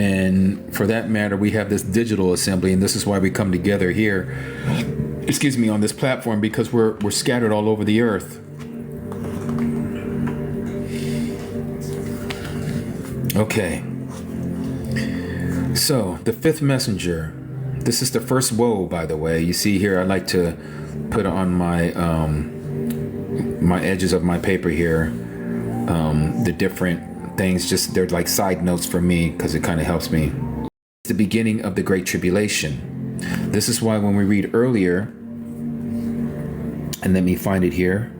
And for that matter, we have this digital assembly, and this is why we come together here, on this platform, because we're scattered all over the earth. Okay. So, the fifth messenger. This is the first woe, by the way. You see here, I like to put on my my edges of my paper here the different things. Just they're like side notes for me because it kind of helps me. It's the beginning of the Great Tribulation. This is why when we read earlier, and let me find it here.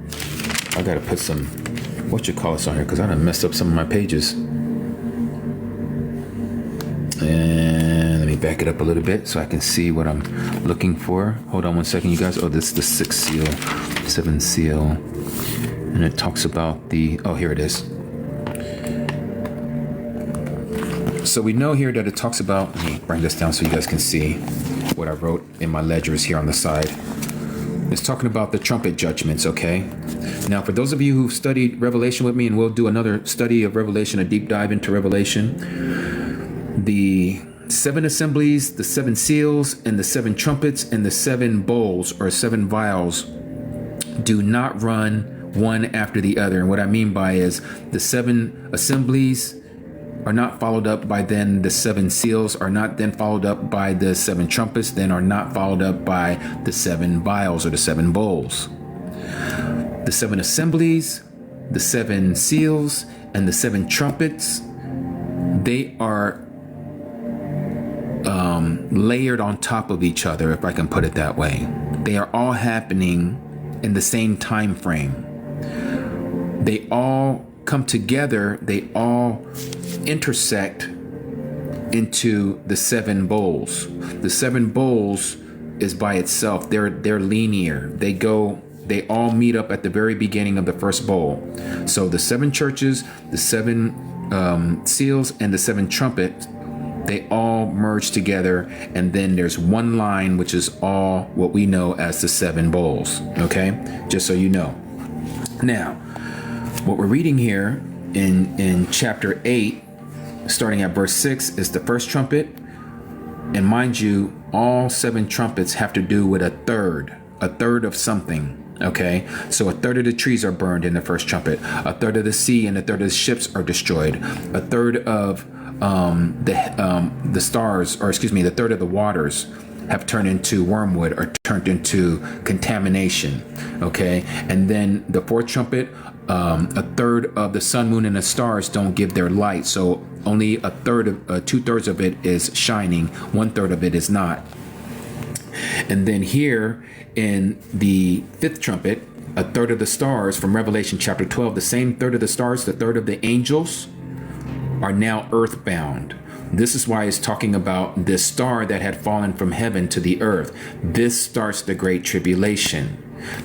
I gotta put some on here because I done messed up some of my pages. And let me back it up a little bit so I can see what I'm looking for. Hold on one second, you guys. Oh, this is the sixth seal, seventh seal. And it talks about the, oh, here it is. So we know here that it talks about, let me bring this down so you guys can see what I wrote in my ledgers here on the side. It's talking about the trumpet judgments, okay? Now, for those of you who've studied Revelation with me, and we'll do another study of Revelation, a deep dive into Revelation, the seven assemblies, the seven seals, and the seven trumpets, and the seven bowls or seven vials do not run one after the other. And what I mean by is the seven assemblies are not followed up by then the seven seals, are not then followed up by the seven trumpets, then are not followed up by the seven vials or the seven bowls. The seven assemblies, the seven seals, and the seven trumpets, they are layered on top of each other, if I can put it that way. They are all happening in the same time frame. They all come together, they all intersect into the seven bowls. The seven bowls is by itself. They're linear. They all meet up at the very beginning of the first bowl. So the seven churches, the seven seals, and the seven trumpets, they all merge together, and then there's one line, which is all what we know as the seven bowls. Okay, just so you know. Now, what we're reading here in chapter 8, starting at verse 6, is the first trumpet. And mind you, all seven trumpets have to do with a third of something. Okay, so a third of the trees are burned in the first trumpet, a third of the sea and a third of the ships are destroyed, a third of the stars, or excuse me, the third of the waters have turned into wormwood or turned into contamination. Okay, and then the fourth trumpet, a third of the sun, moon, and the stars don't give their light, so only a third of 2/3 of it is shining, 1/3 of it is not. And then here in the fifth trumpet, a third of the stars from Revelation chapter 12, the same third of the stars, the third of the angels, are now earthbound. This is why it's talking about this star that had fallen from heaven to the earth. This starts the Great Tribulation.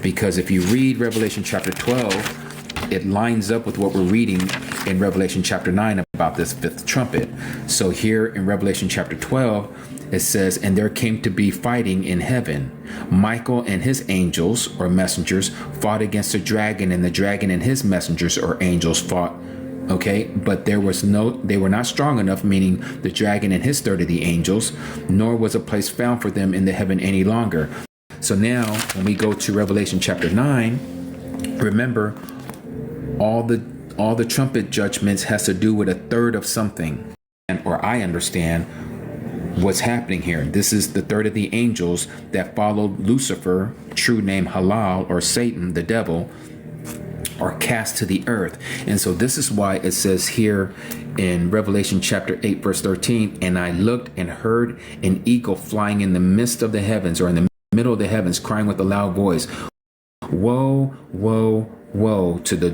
Because if you read Revelation chapter 12, it lines up with what we're reading in Revelation chapter 9 about this fifth trumpet. So here in Revelation chapter 12, it says, and there came to be fighting in heaven. Michael and his angels or messengers fought against the dragon, and the dragon and his messengers or angels fought. Okay, but they were not strong enough, meaning the dragon and his third of the angels, nor was a place found for them in the heaven any longer. So now when we go to Revelation chapter 9, remember all the trumpet judgments has to do with a third of something. Or I understand what's happening here. This is the third of the angels that followed Lucifer, true name Halal, or Satan, the devil, are cast to the earth. And so this is why it says here in Revelation chapter 8, verse 13, and I looked and heard an eagle flying in the midst of the heavens, or in the middle of the heavens, crying with a loud voice, woe, woe, woe to the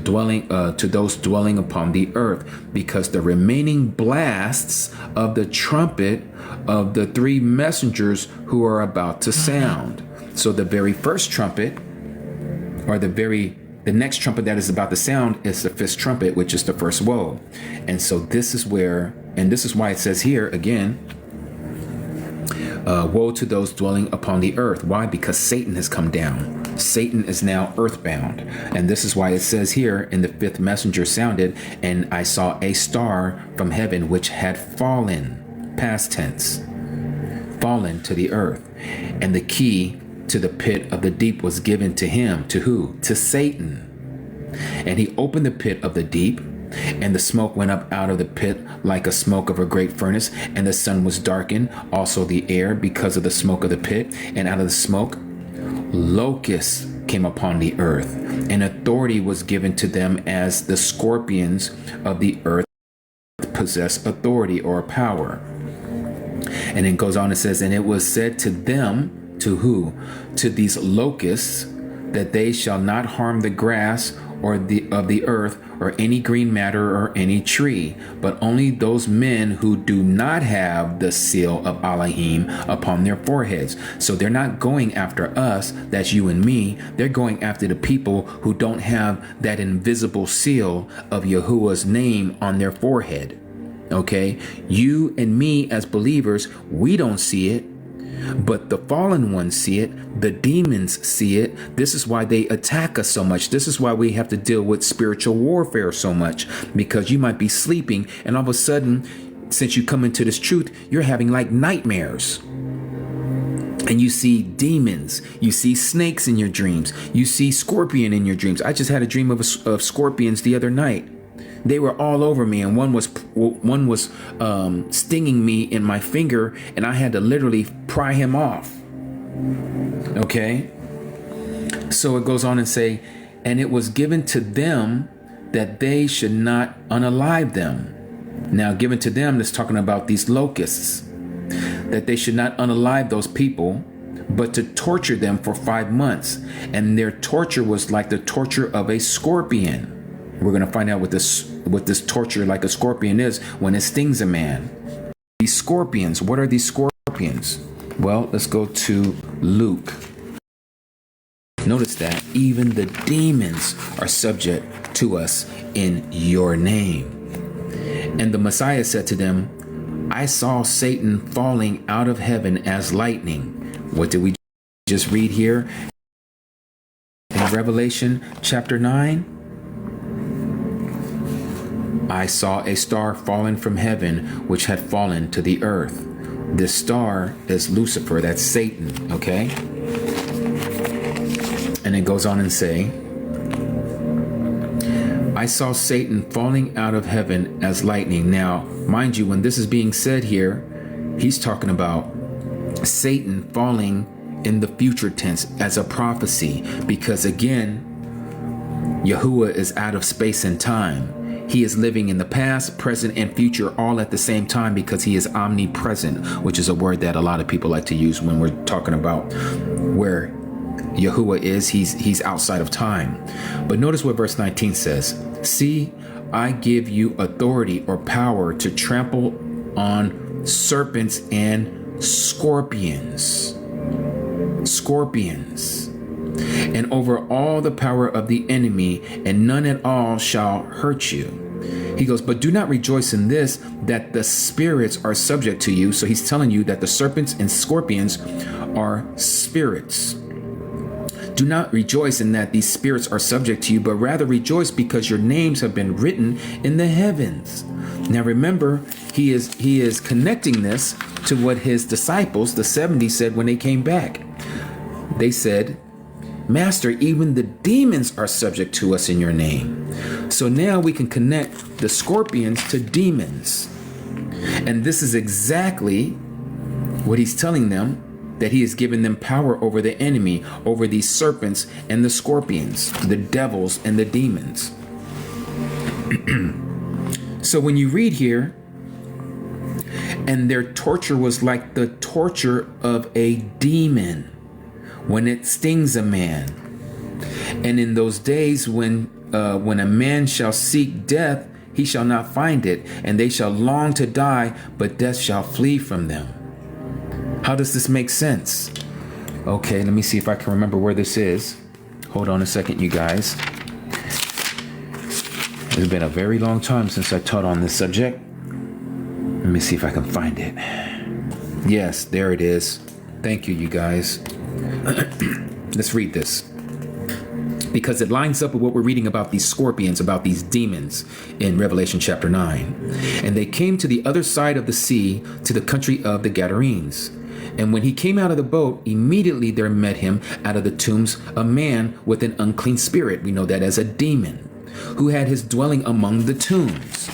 to those dwelling upon the earth, because the remaining blasts of the trumpet of the three messengers who are about to sound. So the very first trumpet, or the next trumpet that is about to sound, is the fifth trumpet, which is the first woe. And so this is where, and this is why it says here again, woe to those dwelling upon the earth. Why? Because Satan has come down. Satan is now earthbound. And this is why it says here, in the fifth messenger sounded, and I saw a star from heaven which had fallen. past tense, fallen to the earth. And the key to the pit of the deep was given to him. To who? To Satan. And he opened the pit of the deep, and the smoke went up out of the pit like a smoke of a great furnace, and the sun was darkened, also the air, because of the smoke of the pit. And out of the smoke, locusts came upon the earth, and authority was given to them as the scorpions of the earth possess authority or power. And it goes on and says, and it was said to them, to who? To these locusts, that they shall not harm the grass or of the earth or any green matter or any tree, but only those men who do not have the seal of Elohim upon their foreheads. So they're not going after us, that's you and me. They're going after the people who don't have that invisible seal of Yahuwah's name on their forehead. Okay, you and me as believers, we don't see it, but the fallen ones see it. The demons see it. This is why they attack us so much. This is why we have to deal with spiritual warfare so much, because you might be sleeping and all of a sudden, since you come into this truth, you're having like nightmares. And you see demons, you see snakes in your dreams, you see scorpion in your dreams. I just had a dream of scorpions the other night. They were all over me, and one was stinging me in my finger, and I had to literally pry him off. Okay, so it goes on and say, and it was given to them that they should not unalive them. Now, given to them, that's talking about these locusts, that they should not unalive those people, but to torture them for 5 months, and their torture was like the torture of a scorpion. We're going to find out what this torture like a scorpion is when it stings a man. These scorpions, what are these scorpions? Well, let's go to Luke. Notice that even the demons are subject to us in your name. And the Messiah said to them, I saw Satan falling out of heaven as lightning. What did we just read here? In Revelation chapter 9? I saw a star fallen from heaven, which had fallen to the earth. This star is Lucifer, that's Satan, okay? And it goes on and say, I saw Satan falling out of heaven as lightning. Now, mind you, when this is being said here, he's talking about Satan falling in the future tense as a prophecy, because again, Yahuwah is out of space and time. He is living in the past, present, and future all at the same time, because he is omnipresent, which is a word that a lot of people like to use when we're talking about where Yahuwah is. He's outside of time. But notice what verse 19 says. See, I give you authority or power to trample on serpents and scorpions. Scorpions. And over all the power of the enemy, and none at all shall hurt you. He goes, but do not rejoice in this, that the spirits are subject to you. So he's telling you that the serpents and scorpions are spirits. Do not rejoice in that these spirits are subject to you, but rather rejoice because your names have been written in the heavens. Now remember, he is connecting this to what his disciples, the 70, said when they came back. They said, Master, even the demons are subject to us in your name. So now we can connect the scorpions to demons. And this is exactly what he's telling them, that he has given them power over the enemy, over these serpents and the scorpions, the devils and the demons. So when you read here, and their torture was like the torture of a demon when it stings a man. And in those days when a man shall seek death, he shall not find it, and they shall long to die, but death shall flee from them. How does this make sense? Okay, let me see if I can remember where this is. Hold on a second, you guys. It's been a very long time since I taught on this subject. Let me see if I can find it. Yes, there it is. Thank you, you guys. Let's read this. because it lines up with what we're reading about these scorpions, about these demons in Revelation chapter 9. And they came to the other side of the sea, to the country of the Gadarenes. And when he came out of the boat, immediately there met him out of the tombs a man with an unclean spirit, we know that as a demon, who had his dwelling among the tombs.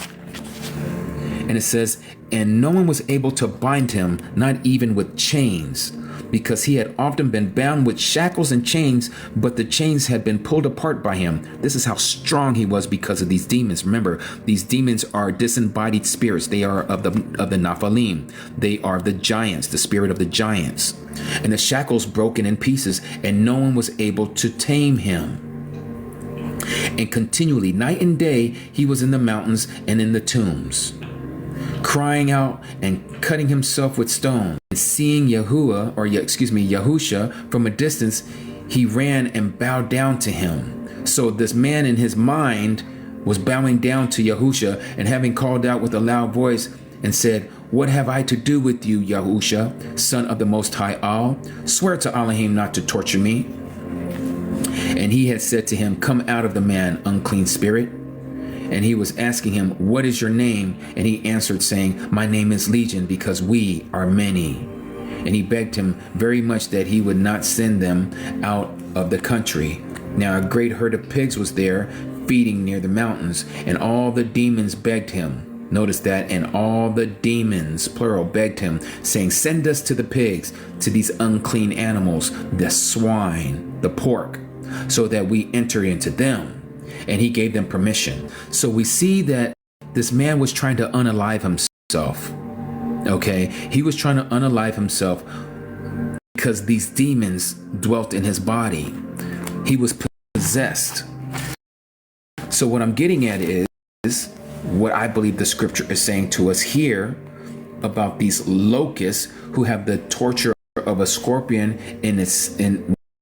And it says, and no one was able to bind him, not even with chains, because he had often been bound with shackles and chains, but the chains had been pulled apart by him. This is how strong he was because of these demons. Remember, these demons are disembodied spirits. They are of the Nephilim. They are the giants, the spirit of the giants. And the shackles broken in pieces, and no one was able to tame him. And continually, night and day, he was in the mountains and in the tombs, crying out and cutting himself with stones. And seeing Yahusha from a distance, he ran and bowed down to him. So this man in his mind was bowing down to Yahusha, and having called out with a loud voice and said, what have I to do with you, Yahusha, son of the Most High Al? Swear to Elohim not to torture me. And he had said to him, come out of the man, unclean spirit. And he was asking him, what is your name? And he answered, saying, my name is Legion, because we are many. And he begged him very much that he would not send them out of the country. Now a great herd of pigs was there, feeding near the mountains, and all the demons begged him. Notice that, and all the demons, plural, begged him, saying, send us to the pigs, to these unclean animals, the swine, the pork, so that we enter into them. And he gave them permission. So we see that this man was trying to unalive himself. Okay, he was trying to unalive himself because these demons dwelt in his body. He was possessed. So what I'm getting at is what I believe the scripture is saying to us here about these locusts who have the torture of a scorpion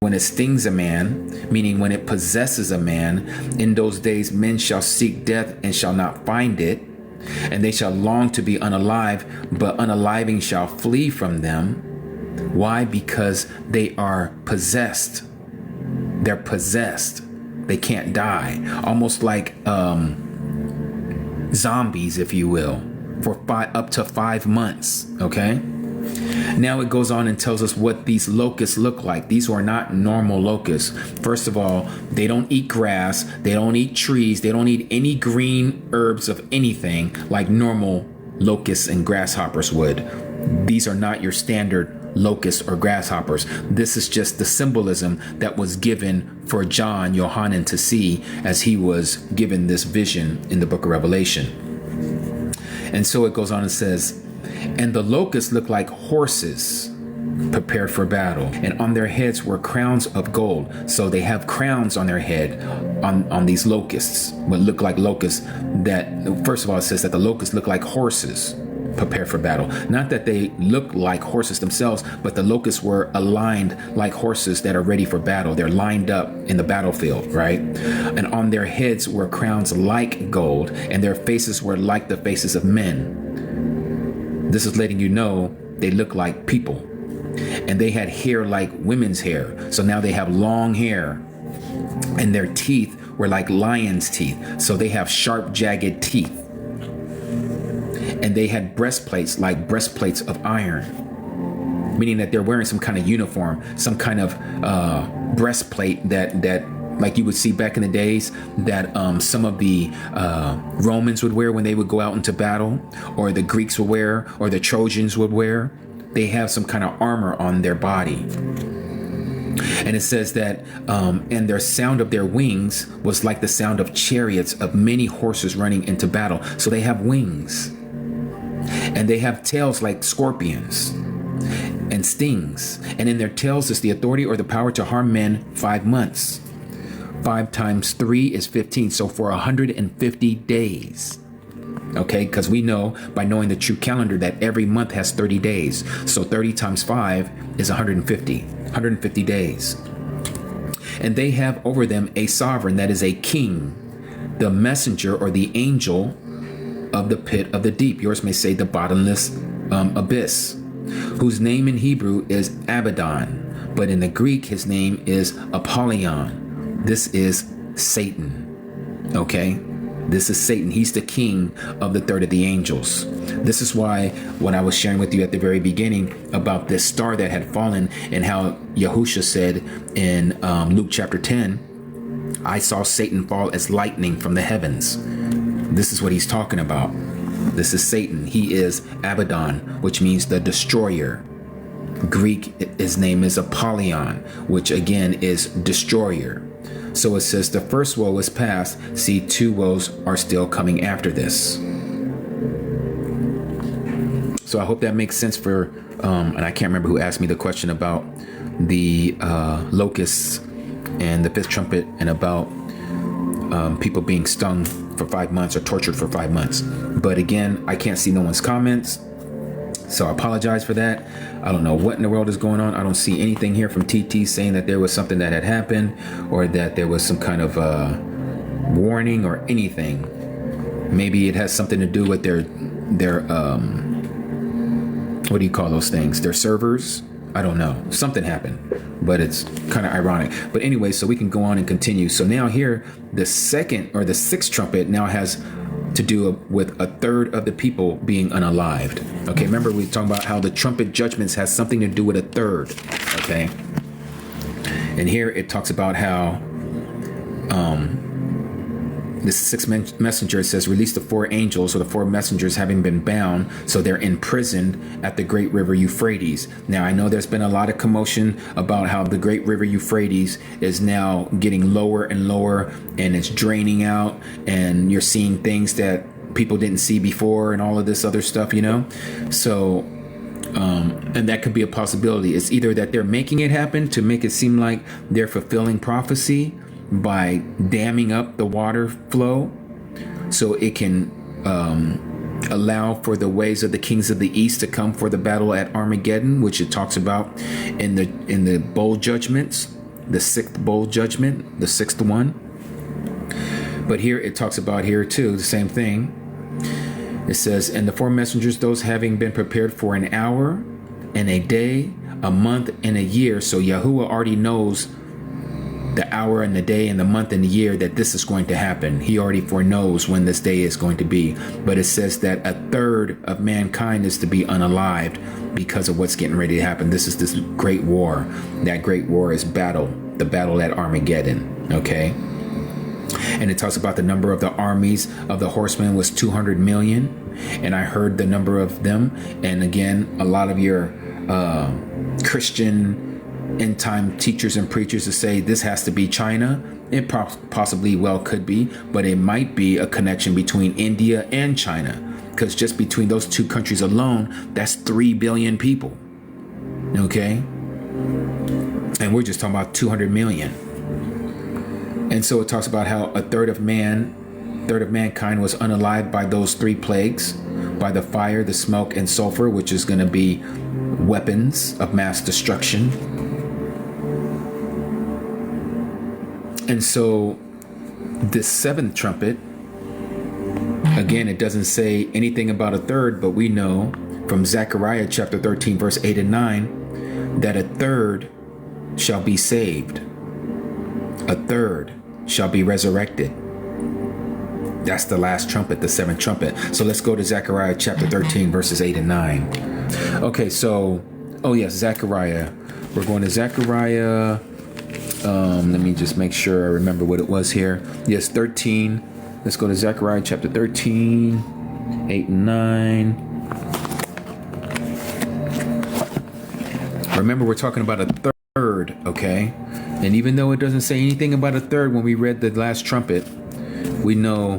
when it stings a man, meaning when it possesses a man. In those days men shall seek death and shall not find it, and they shall long to be unalive, but unaliving shall flee from them. Why? Because they are possessed. They're possessed. They can't die. Almost like zombies, if you will, for up to 5 months. Okay? Now it goes on and tells us what these locusts look like. These are not normal locusts. First of all, they don't eat grass. They don't eat trees. They don't eat any green herbs of anything like normal locusts and grasshoppers would. These are not your standard locusts or grasshoppers. This is just the symbolism that was given for Yohanan to see as he was given this vision in the book of Revelation. And so it goes on and says, and the locusts looked like horses prepared for battle, and on their heads were crowns of gold. So they have crowns on their head on these locusts, what look like locusts. That, first of all, it says that the locusts look like horses prepared for battle. Not that they look like horses themselves, but the locusts were aligned like horses that are ready for battle. They're lined up in the battlefield, right? And on their heads were crowns like gold, and their faces were like the faces of men. This is letting you know they look like people. And they had hair like women's hair. So now they have long hair. And their teeth were like lion's teeth. So they have sharp, jagged teeth. And they had breastplates like breastplates of iron. Meaning that they're wearing some kind of uniform, some kind of breastplate that like you would see back in the days that some of the Romans would wear when they would go out into battle, or the Greeks would wear, or the Trojans would wear. They have some kind of armor on their body. And it says that, and their sound of their wings was like the sound of chariots of many horses running into battle. So they have wings. And they have tails like scorpions and stings. And in their tails is the authority or the power to harm men 5 months. 5 times 3 is 15. So for 150 days. Okay, because we know by knowing the true calendar that every month has 30 days. So 30 times 5 is 150 days. And they have over them a sovereign, that is a king, the messenger or the angel of the pit of the deep. Yours may say the bottomless abyss, whose name in Hebrew is Abaddon, but in the Greek his name is Apollyon. This is Satan. Okay? This is Satan. He's the king of the third of the angels. This is why when I was sharing with you at the very beginning about this star that had fallen and how Yahusha said in Luke chapter 10, I saw Satan fall as lightning from the heavens. This is what he's talking about. This is Satan. He is Abaddon, which means the destroyer. Greek, his name is Apollyon, which again is destroyer. So it says the first woe is past. See, 2 woes are still coming after this. So I hope that makes sense for, and I can't remember who asked me the question about the locusts and the 5th trumpet and about people being stung for 5 months or tortured for 5 months. But again, I can't see no one's comments. So I apologize for that. I don't know what in the world is going on. I don't see anything here from TT saying that there was something that had happened or that there was some kind of warning or anything. Maybe it has something to do with their what do you call those things? Their servers? I don't know. Something happened, but it's kind of ironic. But anyway, so we can go on and continue. So now here, the 2nd or the 6th trumpet now has to do with a third of the people being unalived. Okay, remember we talking about how the trumpet judgments has something to do with a third. Okay, and here it talks about how this 6th messenger says, release the 4 angels or the 4 messengers having been bound, so they're imprisoned at the great river Euphrates. Now I know there's been a lot of commotion about how the great river Euphrates is now getting lower and lower and it's draining out, and you're seeing things that people didn't see before and all of this other stuff, so and that could be a possibility. It's either that they're making it happen to make it seem like they're fulfilling prophecy by damming up the water flow so it can allow for the ways of the kings of the east to come for the battle at Armageddon, which it talks about in the bowl judgments, the 6th bowl judgment, the 6th one. But here it talks about here too the same thing. It says, and the 4 messengers, those having been prepared for an hour and a day, a month and a year. So Yahuwah already knows the hour and the day and the month and the year that this is going to happen. He already foreknows when this day is going to be. But it says that a third of mankind is to be unalived because of what's getting ready to happen. This is this great war. That great war is the battle at Armageddon. Okay. And it talks about the number of the armies of the horsemen was 200 million. And I heard the number of them. And again, a lot of your Christian end time teachers and preachers to say this has to be China. It possibly well could be, but it might be a connection between India and China, because just between those 2 countries alone, that's 3 billion people. Okay, and we're just talking about 200 million. And so it talks about how a third of mankind was unalived by those 3 plagues, by the fire, the smoke, and sulfur, which is going to be weapons of mass destruction. And so this 7th trumpet, again, it doesn't say anything about a third, but we know from Zechariah chapter 13, verse 8 and 9, that a third shall be saved. A third shall be resurrected. That's the last trumpet, the 7th trumpet. So let's go to Zechariah chapter 13, verses 8 and 9. Okay, so, oh yes, Zechariah. We're going to Zechariah. Let me just make sure I remember what it was here. Yes, 13. Let's go to Zechariah chapter 13, 8 and 9. Remember, we're talking about a third, okay? And even though it doesn't say anything about a third when we read the last trumpet, we know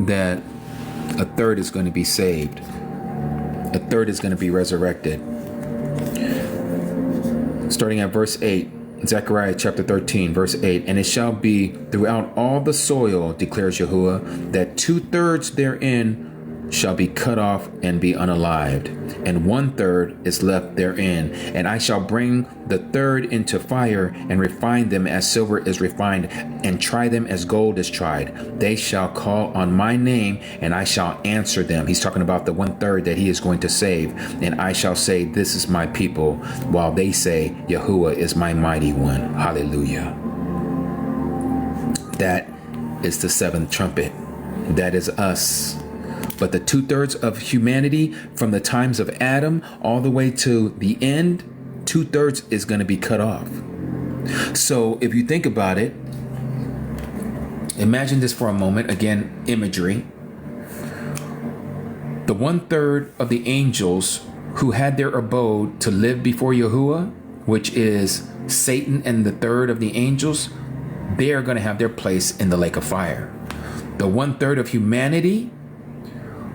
that a third is going to be saved. A third is going to be resurrected. Starting at verse 8. Zechariah chapter 13, verse 8. And it shall be throughout all the soil, declares Yahuwah, that 2/3 therein shall be cut off and be unalived, and 1/3 is left therein. And I shall bring the third into fire, and refine them as silver is refined, and try them as gold is tried. They shall call on my name, and I shall answer them. He's talking about the 1/3 that he is going to save. And I shall say, this is my people, while they say, Yahuwah is my mighty one. Hallelujah. That is the seventh trumpet. That is us. But the 2/3 of humanity from the times of Adam all the way to the end, 2/3 is going to be cut off. So if you think about it, imagine this for a moment. Again, imagery. The 1/3 of the angels who had their abode to live before Yahuwah, which is Satan and the third of the angels, they are going to have their place in the lake of fire. The 1/3 of humanity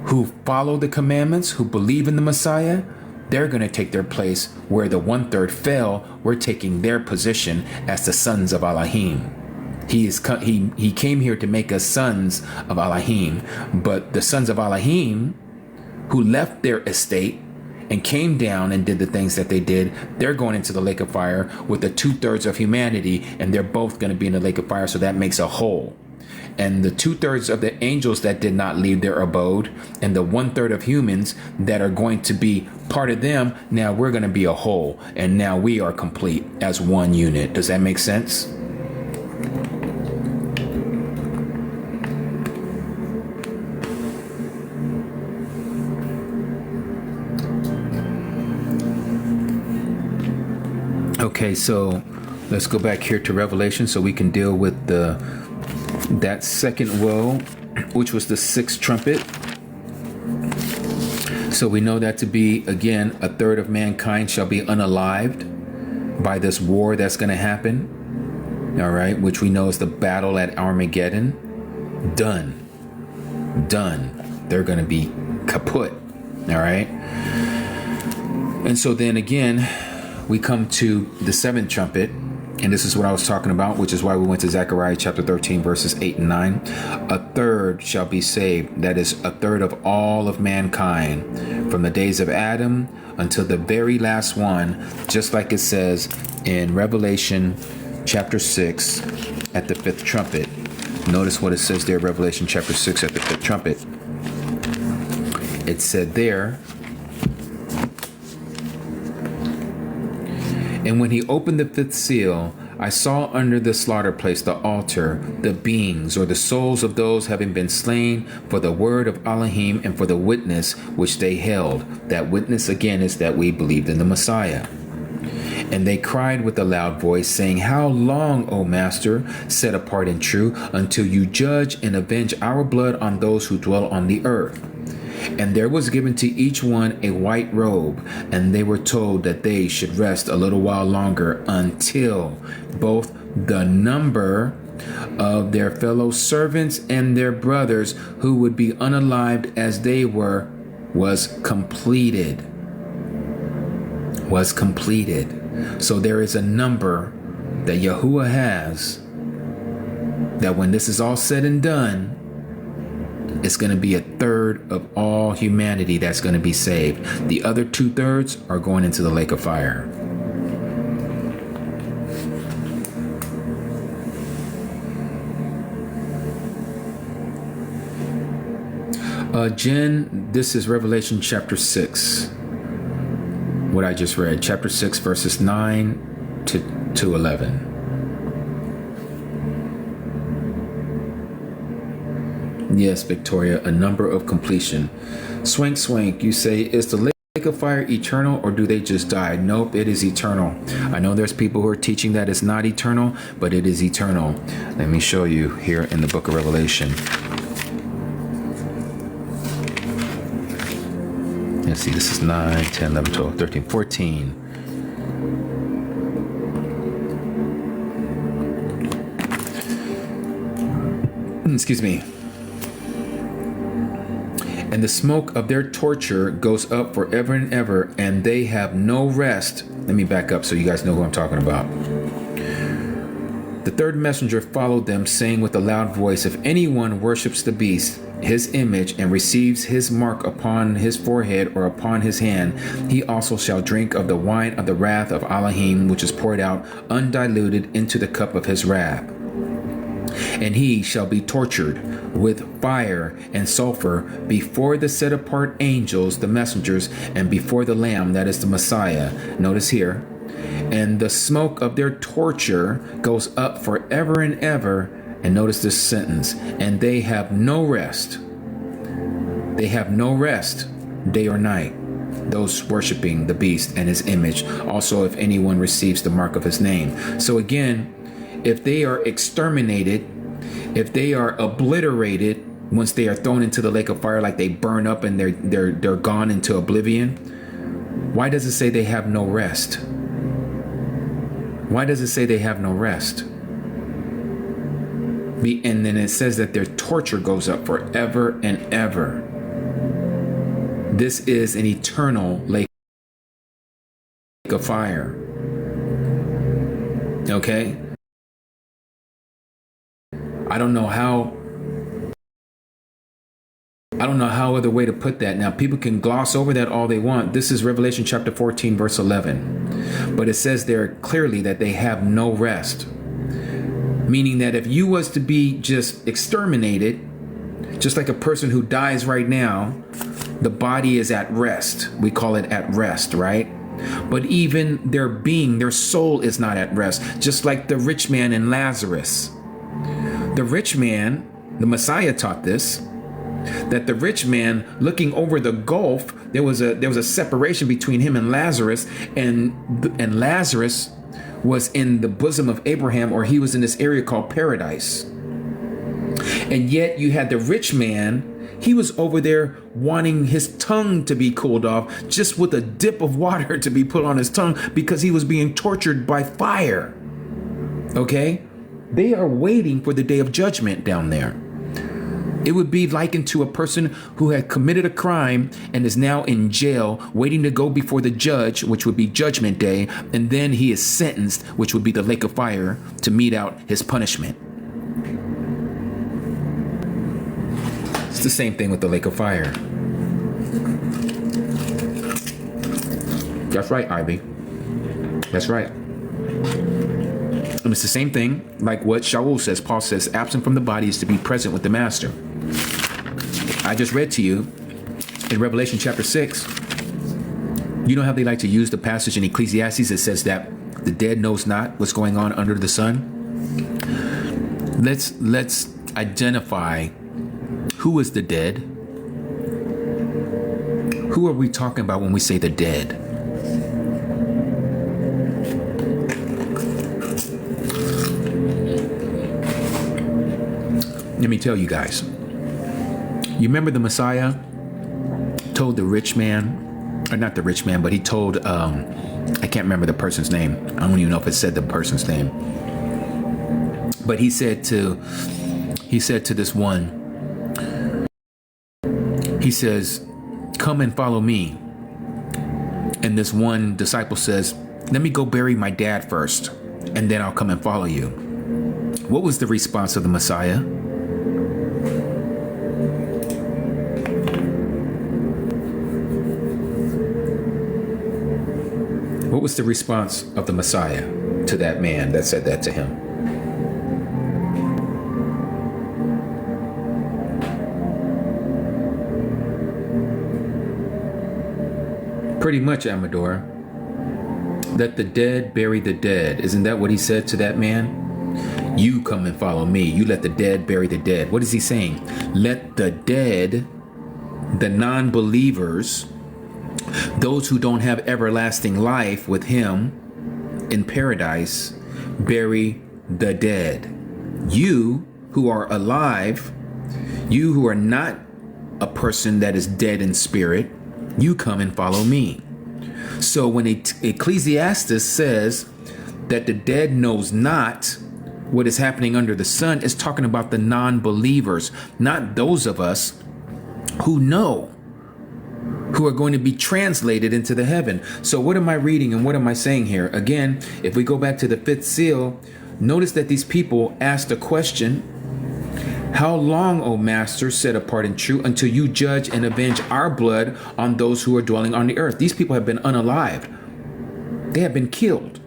who follow the commandments, who believe in the Messiah, they're going to take their place where the 1/3 fell. We're taking their position as the sons of Elohim. He came here to make us sons of Elohim, but the sons of Elohim who left their estate and came down and did the things that they did, they're going into the lake of fire with the 2/3 of humanity, and they're both going to be in the lake of fire. So that makes a whole. And the 2/3 of the angels that did not leave their abode, and the 1/3 of humans that are going to be part of them, now we're going to be a whole, and now we are complete as one unit. Does that make sense? Okay, so let's go back here to Revelation so we can deal with that second woe, which was the sixth trumpet. So we know that to be, again, 1/3 of mankind shall be unalived by this war that's going to happen. All right, which we know is the battle at Armageddon. Done. They're going to be kaput. All right. And so then again, we come to the seventh trumpet, and this is what I was talking about, which is why we went to Zechariah chapter 13, verses 8 and 9. 1/3 shall be saved. That is 1/3 of all of mankind from the days of Adam until the very last one, just like it says in Revelation chapter 6 at the fifth trumpet. Notice what it says there, Revelation chapter 6 at the fifth trumpet. It said there, "And when he opened the fifth seal, I saw under the slaughter place, the altar, the beings or the souls of those having been slain for the word of Elohim and for the witness which they held." That witness again is that we believed in the Messiah. "And they cried with a loud voice, saying, How long, O Master, set apart and true, until you judge and avenge our blood on those who dwell on the earth? And there was given to each one a white robe, and they were told that they should rest a little while longer until both the number of their fellow servants and their brothers who would be unalived as they were was completed." Was completed. So there is a number that Yahuwah has that when this is all said and done, it's going to be 1/3 of all humanity that's going to be saved. The other 2/3 are going into the lake of fire. Jen, this is Revelation chapter 6. What I just read, chapter 6, verses 9 to 11. Yes, Victoria, a number of completion. Swank, you say, is the lake of fire eternal or do they just die? Nope, it is eternal. I know there's people who are teaching that it's not eternal, but it is eternal. Let me show you here in the book of Revelation. Let's see, this is 9, 10, 11, 12, 13, 14. Excuse me. "And the smoke of their torture goes up forever and ever, and they have no rest." Let me back up so you guys know who I'm talking about. "The third messenger followed them, saying with a loud voice, If anyone worships the beast, his image, and receives his mark upon his forehead or upon his hand, he also shall drink of the wine of the wrath of Elohim, which is poured out undiluted into the cup of his wrath. And he shall be tortured with fire and sulfur before the set apart angels, the messengers, and before the Lamb, that is the Messiah." Notice here. "And the smoke of their torture goes up forever and ever, And notice this sentence, and they have no rest. They have no rest, day or night, those worshiping the beast and his image. Also, if anyone receives the mark of his name. So again, if they are exterminated, if they are obliterated, once they are thrown into the lake of fire, like they burn up and they're gone into oblivion, why does it say they have no rest? Why does it say they have no rest? And then it says that their torture goes up forever and ever. This is an eternal lake of fire. Okay? I don't know how other way to put that. Now, people can gloss over that all they want. This is Revelation chapter 14, verse 11. But it says there clearly that they have no rest. Meaning that if you was to be just exterminated, just like a person who dies right now, the body is at rest. We call it at rest, right? But even their soul is not at rest. Just like the rich man and Lazarus. The rich man, the Messiah taught this, that the rich man looking over the gulf, there was a separation between him and Lazarus, and Lazarus was in the bosom of Abraham, or he was in this area called paradise. And yet you had the rich man, he was over there wanting his tongue to be cooled off, just with a dip of water to be put on his tongue, because he was being tortured by fire. Okay? They are waiting for the day of judgment down there. It would be likened to a person who had committed a crime and is now in jail, waiting to go before the judge, which would be Judgment Day, and then he is sentenced, which would be the lake of fire, to mete out his punishment. It's the same thing with the lake of fire. That's right, Ivy. That's right. And it's the same thing like what Shaul says. Paul says, absent from the body is to be present with the master. I just read to you in Revelation chapter 6. You know how they like to use the passage in Ecclesiastes that says that the dead knows not what's going on under the sun? Let's identify who is the dead. Who are we talking about when we say the dead? Let me tell you guys. You remember the Messiah told the rich man, or not the rich man, but he told, I can't remember the person's name. I don't even know if it said the person's name. But he said to this one, he says, come and follow me. And this one disciple says, let me go bury my dad first, and then I'll come and follow you. What was the response of the Messiah? What was the response of the Messiah to that man that said that to him? Pretty much, Amador. Let the dead bury the dead. Isn't that what he said to that man? You come and follow me. You let the dead bury the dead. What is he saying? Let the dead, the non-believers, those who don't have everlasting life with him in paradise, bury the dead. You who are alive, you who are not a person that is dead in spirit, you come and follow me. So when Ecclesiastes says that the dead knows not what is happening under the sun, it's talking about the non-believers, not those of us who know, who are going to be translated into the heaven. So what am I reading and what am I saying here? Again, if we go back to the fifth seal, notice that these people asked a question. How long, O Master, set apart and true, until you judge and avenge our blood on those who are dwelling on the earth? These people have been unalived. They have been killed.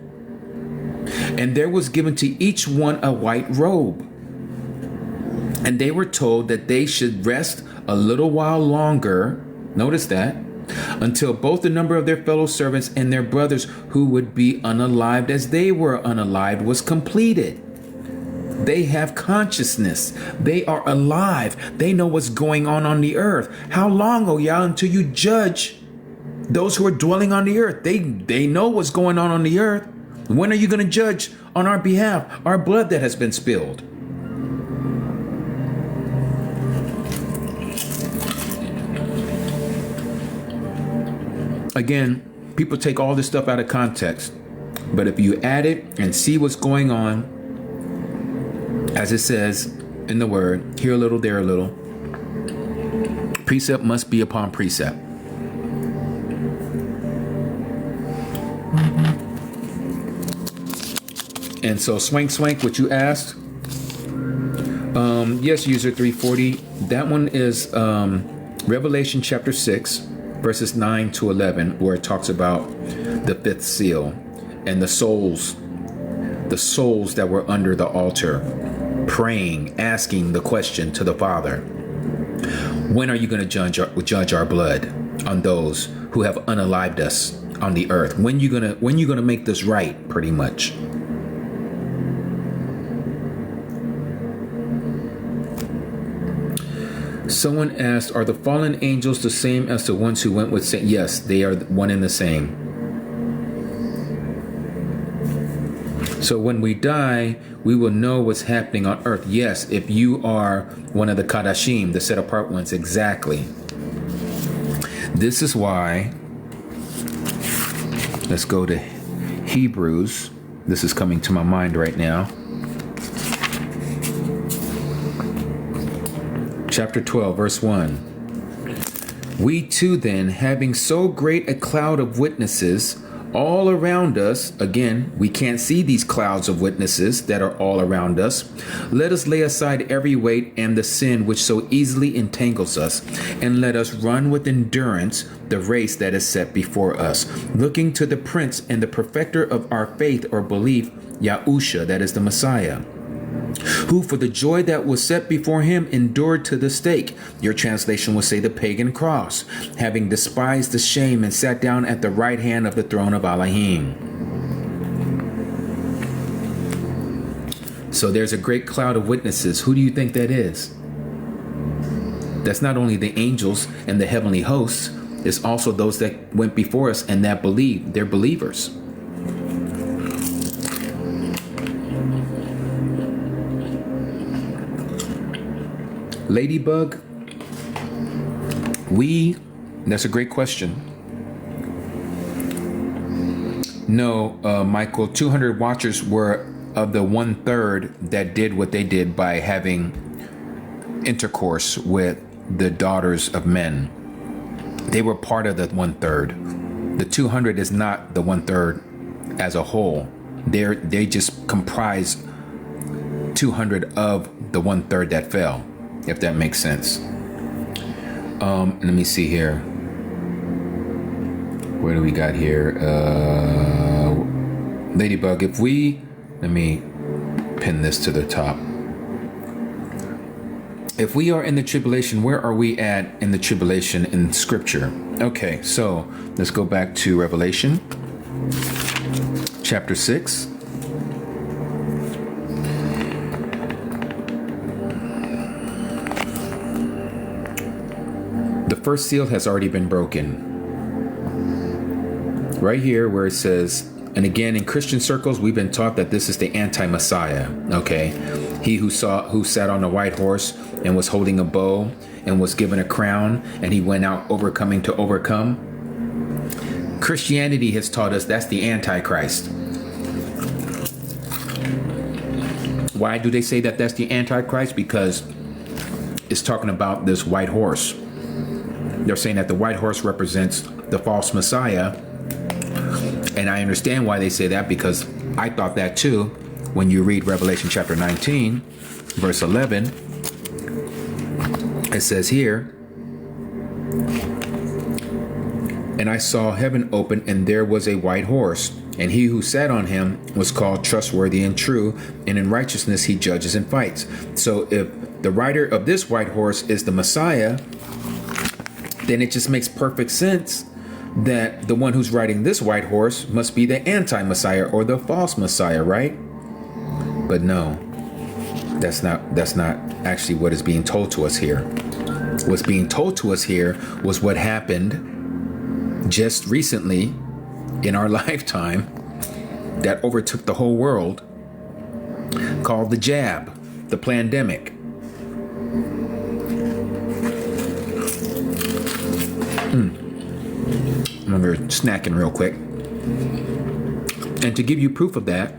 And there was given to each one a white robe. And they were told that they should rest a little while longer. Notice that. Until both the number of their fellow servants and their brothers who would be unalived as they were unalived was completed. They have consciousness. They are alive. They know what's going on the earth. How long, O Yah, until you judge those who are dwelling on the earth? They know what's going on the earth. When are you going to judge on our behalf our blood that has been spilled? Again, people take all this stuff out of context. But if you add it and see what's going on, as it says in the word, here a little, there a little, precept must be upon precept. And so, Swank, what you asked, yes, user 340, that one is Revelation chapter 6, verses 9 to 11, where it talks about the fifth seal and the souls that were under the altar, praying, asking the question to the Father, when are you going to judge our blood on those who have unalived us on the earth? When you gonna make this right, pretty much? Someone asked, are the fallen angels the same as the ones who went with Satan? Yes, they are one and the same. So when we die, we will know what's happening on earth. Yes, if you are one of the Kadashim, the set apart ones, exactly. This is why, let's go to Hebrews. This is coming to my mind right now. Chapter 12, verse 1. We too then, having so great a cloud of witnesses all around us, again, we can't see these clouds of witnesses that are all around us, let us lay aside every weight and the sin which so easily entangles us, and let us run with endurance the race that is set before us, looking to the Prince and the Perfecter of our faith or belief, Yahusha, that is the Messiah, who for the joy that was set before him endured to the stake. Your translation will say the pagan cross, having despised the shame and sat down at the right hand of the throne of Elohim. So there's a great cloud of witnesses. Who do you think that is? That's not only the angels and the heavenly hosts, it's also those that went before us and that believe. They're believers. Ladybug, that's a great question. No, Michael, 200 watchers were of the 1/3 that did what they did by having intercourse with the daughters of men. They were part of the 1/3. The 200 is not the 1/3 as a whole. They just comprise 200 of the 1/3 that fell, if that makes sense. Let me see here. What do we got here? Ladybug, let me pin this to the top. If we are in the tribulation, where are we at in the tribulation in Scripture? Okay, so let's go back to Revelation chapter 6. The first seal has already been broken. Right here where it says, and again, in Christian circles, we've been taught that this is the anti-Messiah, okay? He who sat on a white horse and was holding a bow and was given a crown, and he went out overcoming to overcome. Christianity has taught us that's the Antichrist. Why do they say that that's the Antichrist? Because it's talking about this white horse. They're saying that the white horse represents the false Messiah. And I understand why they say that, because I thought that too. When you read Revelation chapter 19, verse 11, it says here, and I saw heaven open, and there was a white horse, and he who sat on him was called trustworthy and true, and in righteousness he judges and fights. So if the rider of this white horse is the Messiah, then it just makes perfect sense that the one who's riding this white horse must be the anti-Messiah or the false Messiah, right? But no. That's not actually what is being told to us here. What's being told to us here was what happened just recently in our lifetime that overtook the whole world, called the jab, the pandemic. We're snacking real quick. And to give you proof of that,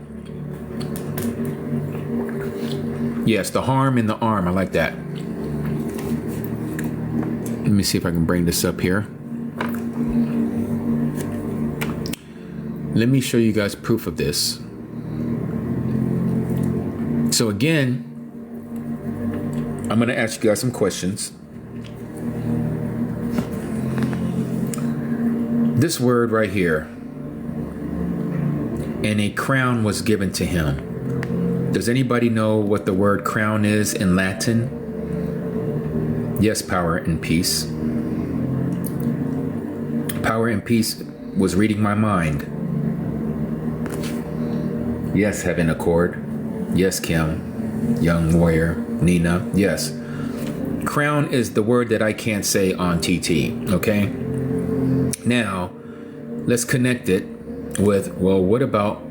yes, the harm in the arm. I like that. Let me see if I can bring this up here. Let me show you guys proof of this. So again, I'm going to ask you guys some questions. This word right here, and a crown was given to him. Does anybody know what the word crown is in Latin? Yes, power and peace. Power and peace was reading my mind. Yes, Heaven Accord. Yes, Kim. Young Warrior. Nina. Yes. Crown is the word that I can't say on TT. Okay? Now, let's connect it with, well, what about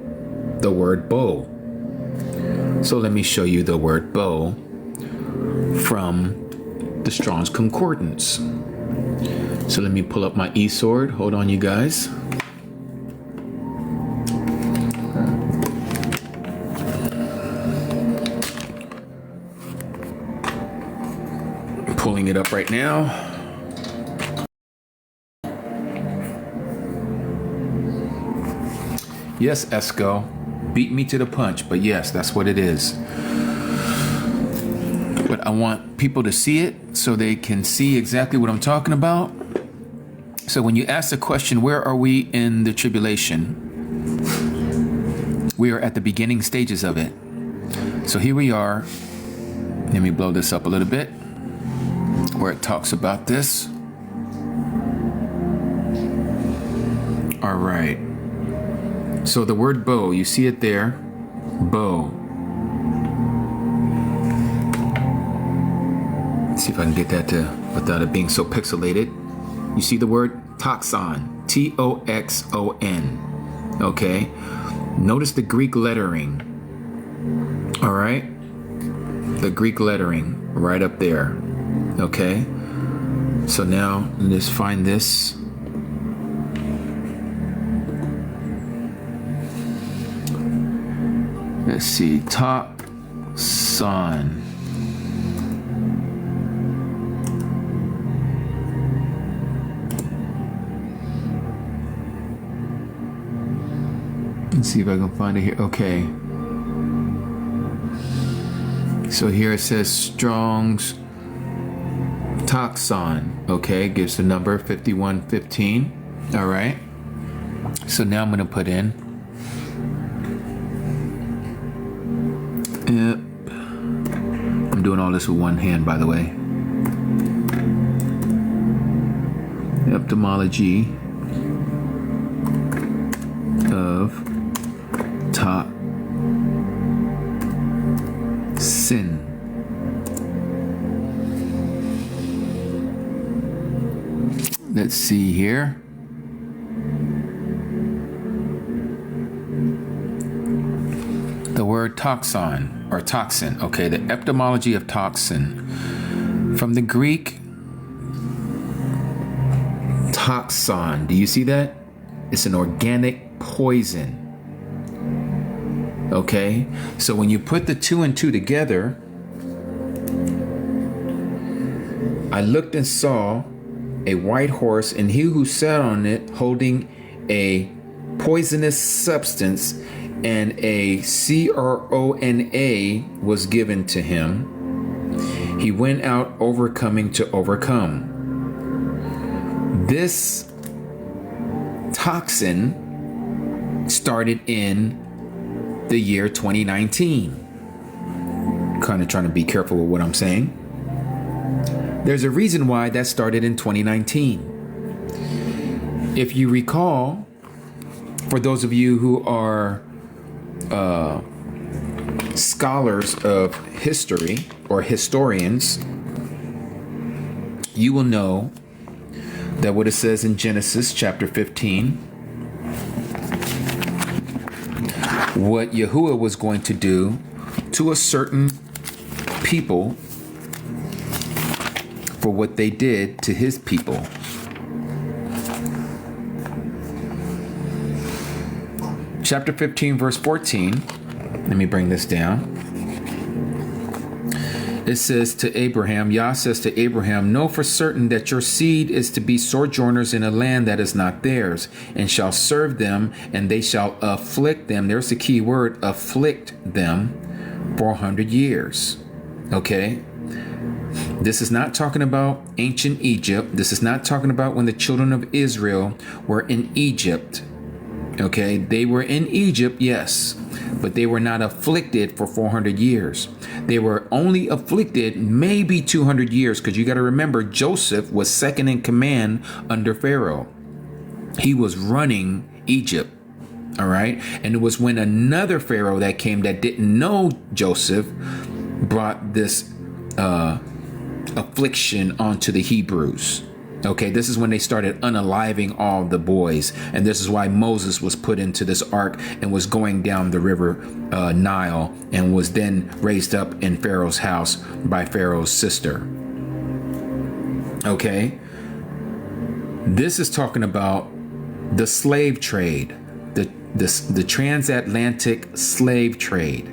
the word bow? So let me show you the word bow from the Strong's Concordance. So let me pull up my e-sword. Hold on, you guys. I'm pulling it up right now. Yes, Esco, beat me to the punch, but yes, that's what it is. But I want people to see it so they can see exactly what I'm talking about. So when you ask the question, where are we in the tribulation? We are at the beginning stages of it. So here we are. Let me blow this up a little bit, where it talks about this. All right. So the word bow, you see it there, bow. Let's see if I can get that to, without it being so pixelated. You see the word toxon, T-O-X-O-N, okay? Notice the Greek lettering, all right? The Greek lettering right up there, okay? So now let's find this. Let's see, toxon. Let's see if I can find it here. Okay. So here it says Strong's toxon. Okay, gives the number 5115. All right. So now I'm going to put in. Yep. I'm doing all this with one hand, by the way. Etymology of toxin. Let's see here. The word toxon or toxin. Okay, the etymology of toxin. From the Greek toxon. Do you see that? It's an organic poison. Okay, so when you put the two and two together, I looked and saw a white horse, and he who sat on it holding a poisonous substance, and a crona was given to him. He went out overcoming to overcome. This toxin started in the year 2019. Kind of trying to be careful with what I'm saying. There's a reason why that started in 2019. If you recall, for those of you who are scholars of history or historians, you will know that what it says in Genesis chapter 15, what Yahuwah was going to do to a certain people for what they did to his people. Chapter 15, verse 14. Let me bring this down. It says to Abraham, Yah says to Abraham, know for certain that your seed is to be sojourners in a land that is not theirs, and shall serve them, and they shall afflict them. There's the key word, afflict them, 400 years. Okay? This is not talking about ancient Egypt. This is not talking about when the children of Israel were in Egypt. Okay? They were in Egypt, yes, but they were not afflicted for 400 years. They were only afflicted maybe 200 years, because you got to remember, Joseph was second in command under Pharaoh. He was running Egypt. All right. And it was when another Pharaoh that came that didn't know Joseph brought this affliction onto the Hebrews. Okay, this is when they started unaliving all the boys. And this is why Moses was put into this ark and was going down the river Nile, and was then raised up in Pharaoh's house by Pharaoh's sister. Okay, this is talking about the slave trade, the transatlantic slave trade.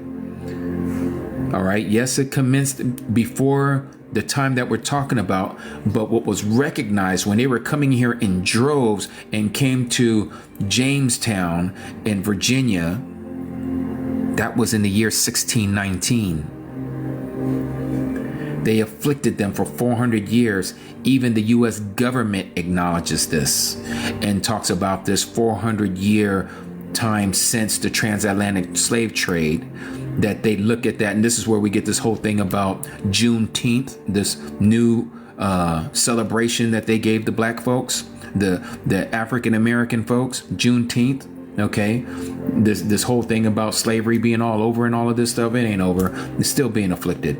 All right, yes, it commenced before the time that we're talking about, but what was recognized when they were coming here in droves and came to Jamestown in Virginia, that was in the year 1619. They afflicted them for 400 years. Even the U.S. government acknowledges this and talks about this 400-year time since the transatlantic slave trade, that they look at that. And this is where we get this whole thing about Juneteenth, this new celebration that they gave the black folks, the African American folks, Juneteenth. Okay, this whole thing about slavery being all over and all of this stuff, it ain't over. It's still being afflicted.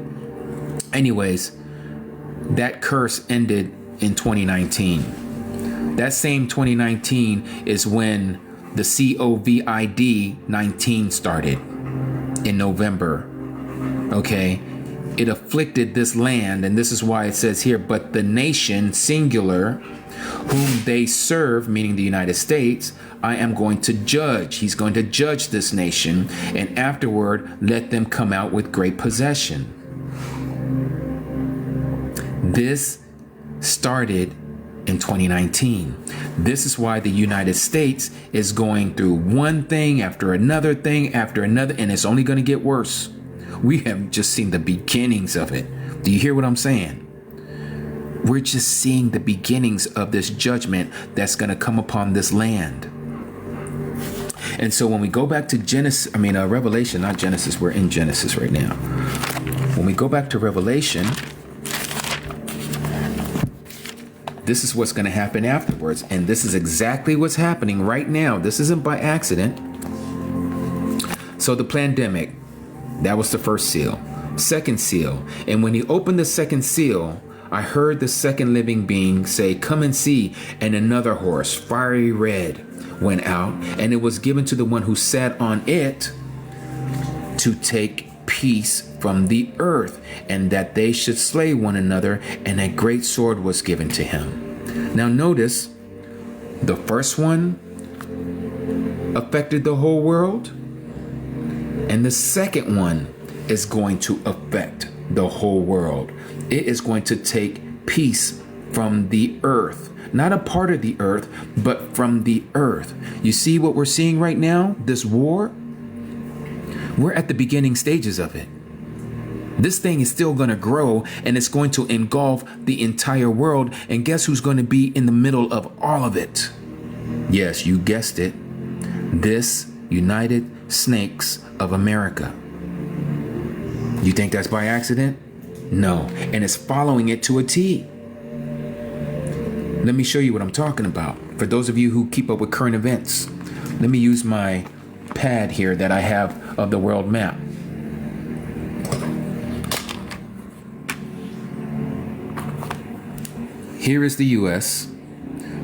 Anyways, that curse ended in 2019. That same 2019 is when the COVID-19 started in November. Okay, it afflicted this land, and this is why it says here, but the nation, singular, whom they serve, meaning the United States, I am going to judge. He's going to judge this nation, and afterward let them come out with great possession. This started in 2019. This is why the United States is going through one thing after another thing after another, and it's only going to get worse. We have just seen the beginnings of it. Do you hear what I'm saying? We're just seeing the beginnings of this judgment that's going to come upon this land. And so when we go back to Revelation, not Genesis, we're in Genesis right now. When we go back to Revelation, this is what's going to happen afterwards. And this is exactly what's happening right now. This isn't by accident. So the pandemic, that was the first seal. Second seal. And when he opened the second seal, I heard the second living being say, come and see. And another horse, fiery red, went out. And it was given to the one who sat on it to take peace from the earth, and that they should slay one another, and a great sword was given to him. Now notice, the first one affected the whole world, and the second one is going to affect the whole world. It is going to take peace from the earth, not a part of the earth, but from the earth. You see what we're seeing right now, this war? We're at the beginning stages of it. This thing is still going to grow, and it's going to engulf the entire world. And guess who's going to be in the middle of all of it? Yes, you guessed it. This United Snakes of America. You think that's by accident? No. And it's following it to a T. Let me show you what I'm talking about. For those of you who keep up with current events, let me use my pad here that I have of the world map. here is the U.S.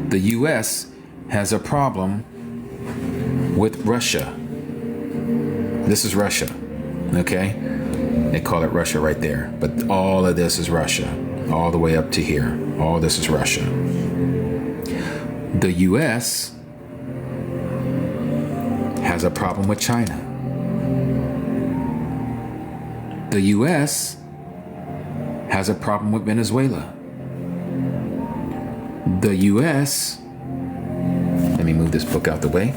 The U.S. has a problem with Russia. This is Russia, okay? They call it Russia right there, but all of this is Russia, all the way up to here. All this is Russia. The U.S. has a problem with China. The U.S. has a problem with Venezuela. The U.S. Let me move this book out the way.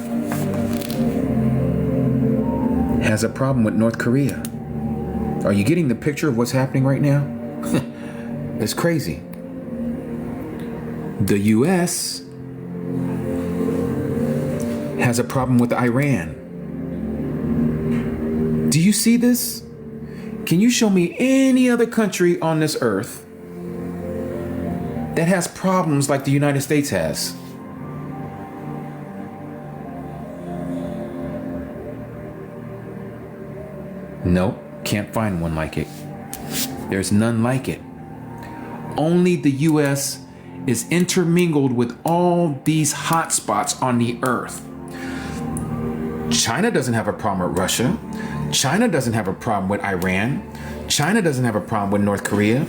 Has a problem with North Korea. Are you getting the picture of what's happening right now? It's crazy. The U.S. has a problem with Iran. Do you see this? Can you show me any other country on this earth that has problems like the United States has? Nope, can't find one like it. There's none like it. Only the U.S. is intermingled with all these hotspots on the earth. China doesn't have a problem with Russia. China doesn't have a problem with Iran. China doesn't have a problem with North Korea.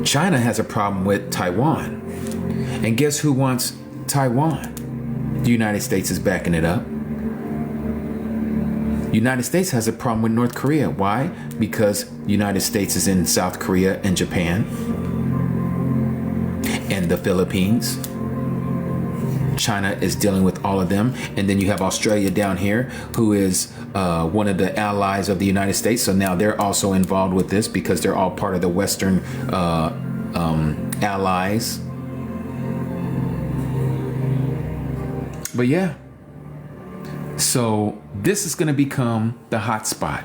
China has a problem with Taiwan. And guess who wants Taiwan? The United States is backing it up. United States has a problem with North Korea. Why? Because the United States is in South Korea and Japan and the Philippines. China is dealing with all of them. And then you have Australia down here, who is one of the allies of the United States. So now they're also involved with this because they're all part of the Western allies. But yeah. So this is going to become the hot spot.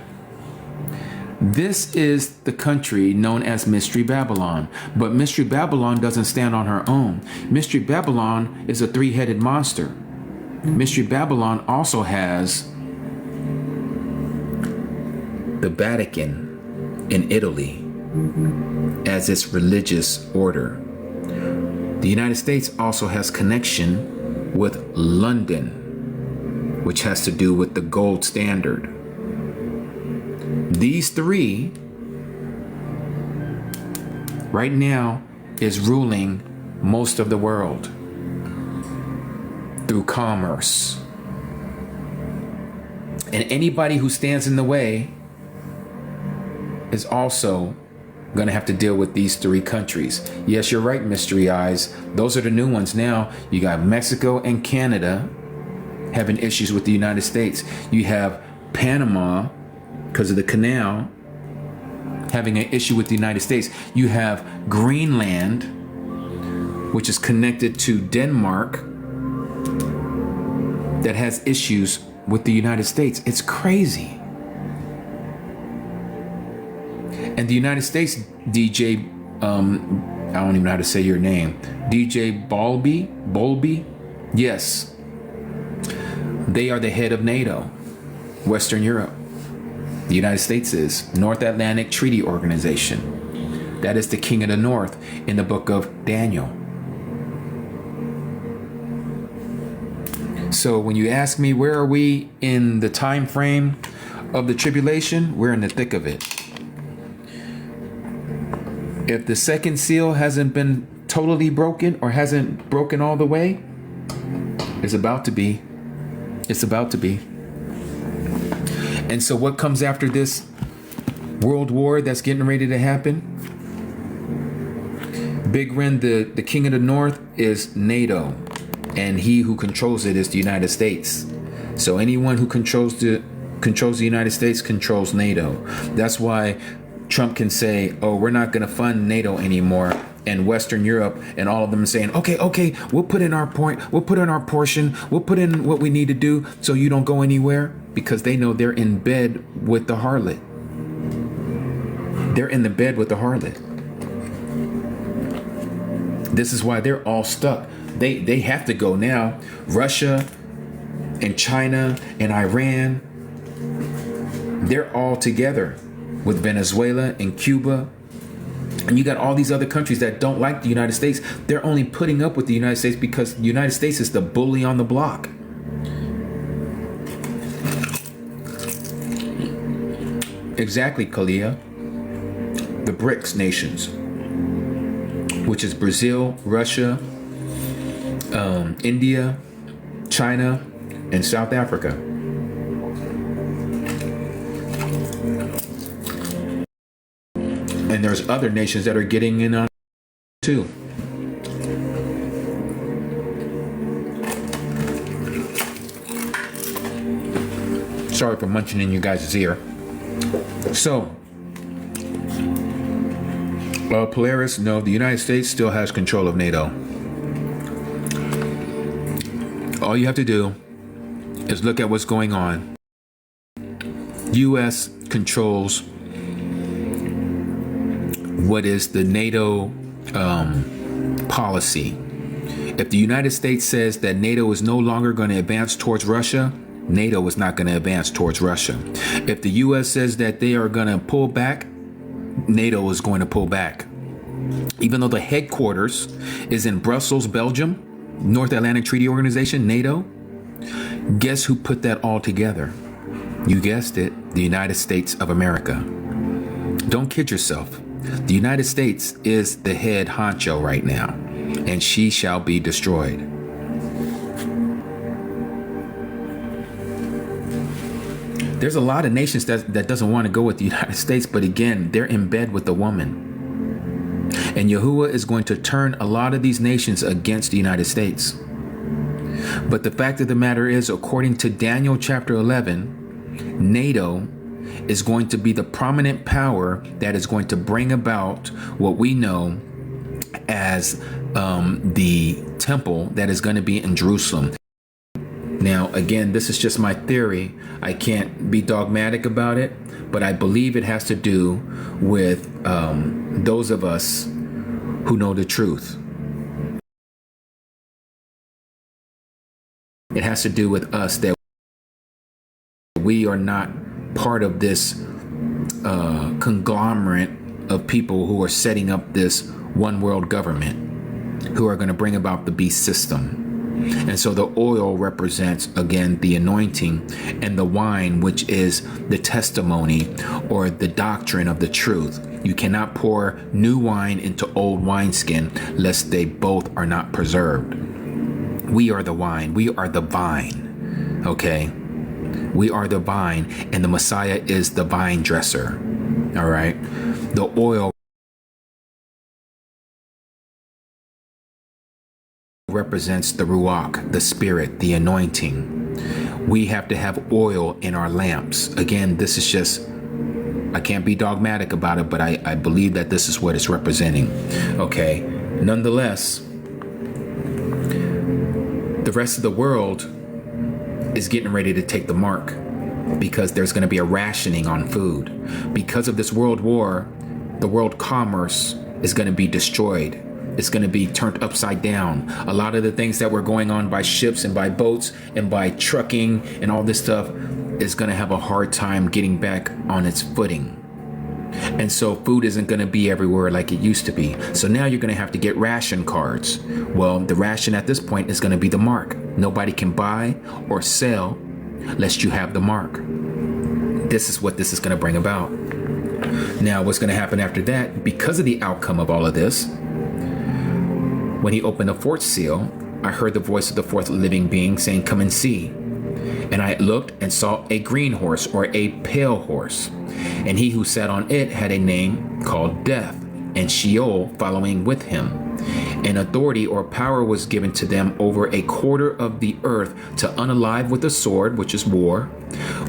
This is the country known as Mystery Babylon. But Mystery Babylon doesn't stand on her own. Mystery Babylon is a three-headed monster. Mystery Babylon also has the Vatican in Italy as its religious order. The United States also has connection with London, which has to do with the gold standard. These three right now is ruling most of the world through commerce. And anybody who stands in the way is also going to have to deal with these three countries. Yes, you're right, Mystery Eyes. Those are the new ones now. You got Mexico and Canada having issues with the United States. You have Panama, because of the canal, having an issue with the United States. You have Greenland, which is connected to Denmark, that has issues with the United States. It's crazy. And the United States, DJ, I don't even know how to say your name, DJ Bolby, yes. They are the head of NATO, Western Europe. The United States is North Atlantic Treaty Organization. That is the King of the North in the book of Daniel. So when you ask me where are we in the time frame of the tribulation, we're in the thick of it. If the second seal hasn't been totally broken or hasn't broken all the way, it's about to be. It's about to be. And so what comes after this world war that's getting ready to happen? Big Ren, the King of the North, is NATO. And he who controls it is the United States. So anyone who controls the United States controls NATO. That's why Trump can say, oh, we're not going to fund NATO anymore. And Western Europe and all of them saying, okay, we'll put in our point, we'll put in our portion, we'll put in what we need to do so you don't go anywhere, because they know they're in bed with the harlot. They're in the bed with the harlot. This is why they're all stuck. They have to go now. Russia and China and Iran, they're all together with Venezuela and Cuba And you got all these other countries that don't like the United States. They're only putting up with the United States because the United States is the bully on the block. Exactly, Kalia. The BRICS nations, which is Brazil, Russia, India, China, and South Africa. And there's other nations that are getting in on too. Sorry for munching in you guys' ear. So, Polaris, no, the United States still has control of NATO. All you have to do is look at what's going on. U.S. controls what is the NATO policy. If the United States says that NATO is no longer going to advance towards Russia, NATO is not going to advance towards Russia. If the U.S. says that they are going to pull back, NATO is going to pull back. Even though the headquarters is in Brussels, Belgium, North Atlantic Treaty Organization, NATO, guess who put that all together? You guessed it, the United States of America. Don't kid yourself. The United States is the head honcho right now, and she shall be destroyed. There's a lot of nations that doesn't want to go with the United States, but again, they're in bed with the woman. And Yahuwah is going to turn a lot of these nations against the United States. But the fact of the matter is, according to Daniel chapter 11, NATO is going to be the prominent power that is going to bring about what we know as the temple that is going to be in Jerusalem. Now, again, this is just my theory. I can't be dogmatic about it, but I believe it has to do with those of us who know the truth. It has to do with us, that we are not part of this conglomerate of people who are setting up this one world government, who are going to bring about the beast system. And so the oil represents, again, the anointing, and the wine, which is the testimony or the doctrine of the truth. You cannot pour new wine into old wineskin, lest they both are not preserved. We are the wine. We are the vine. Okay? We are the vine, and the Messiah is the vine dresser. All right? The oil represents the Ruach, the Spirit, the anointing. We have to have oil in our lamps. Again, this is just, I can't be dogmatic about it, but I believe that this is what it's representing. Okay? Nonetheless, the rest of the world is getting ready to take the mark, because there's going to be a rationing on food. Because of this world war, the world commerce is going to be destroyed. It's going to be turned upside down. A lot of the things that were going on by ships and by boats and by trucking and all this stuff is going to have a hard time getting back on its footing. And so food isn't going to be everywhere like it used to be. So now you're going to have to get ration cards. Well, the ration at this point is going to be the mark. Nobody can buy or sell lest you have the mark. This is what this is going to bring about. Now, what's going to happen after that, because of the outcome of all of this, when he opened the fourth seal, I heard the voice of the fourth living being saying, "Come and see." And I looked and saw a green horse, or a pale horse. And he who sat on it had a name called Death, and Sheol following with him. And authority or power was given to them over a quarter of the earth, to unalive with the sword, which is war,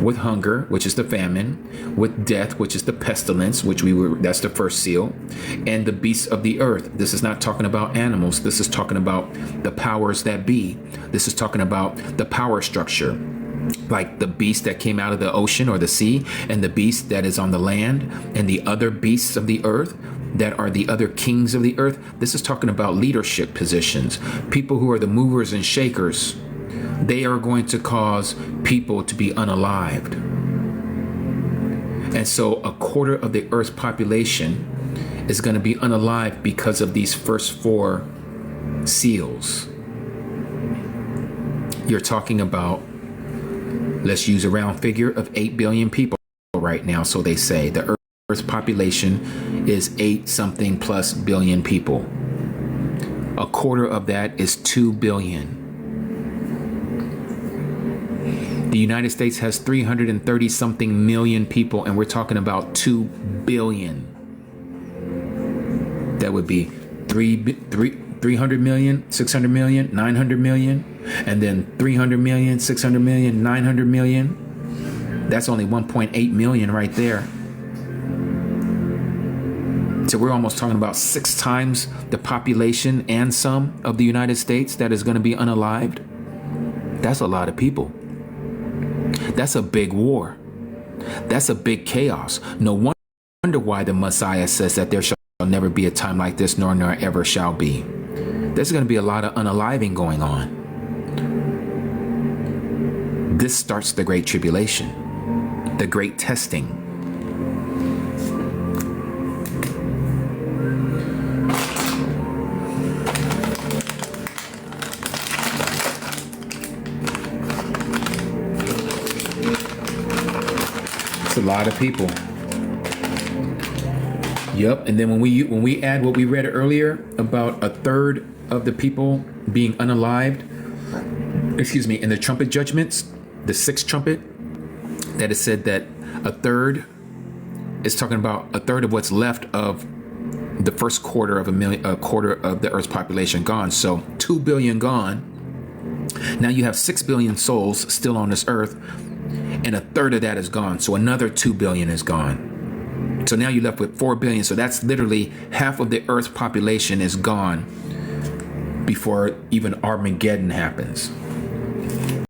with hunger, which is the famine, with death, which is the pestilence, that's the first seal, and the beasts of the earth. This is not talking about animals. This is talking about the powers that be. This is talking about the power structure, like the beast that came out of the ocean or the sea, and the beast that is on the land, and the other beasts of the earth that are the other kings of the earth. This is talking about leadership positions, people who are the movers and shakers. They are going to cause people to be unalived. And so a quarter of the earth's population is going to be unalived because of these first 4 seals. You're talking about, let's use a round figure of 8 billion people right now. So they say the Earth's population is 8 something plus billion people. A quarter of that is 2 billion. The United States has 330 something million people, and we're talking about 2 billion. That would be 300 million, 600 million, 900 million, and then 300 million, 600 million, 900 million. That's only 1.8 million right there. So we're almost talking about 6 times the population and some of the United States that is going to be unalived. That's a lot of people. That's a big war. That's a big chaos. No wonder why the Messiah says that there shall never be a time like this, nor ever shall be. There's going to be a lot of unaliving going on. This starts the Great Tribulation, the Great Testing. It's a lot of people. Yep, and then when we add what we read earlier about a third of the people being unalived, in the trumpet judgments, the 6th trumpet, that it said that a third is talking about a third of what's left of the first quarter of a quarter of the Earth's population gone. So 2 billion gone. Now you have 6 billion souls still on this Earth, and a third of that is gone. So another 2 billion is gone. So now you're left with 4 billion. So that's literally half of the Earth's population is gone before even Armageddon happens.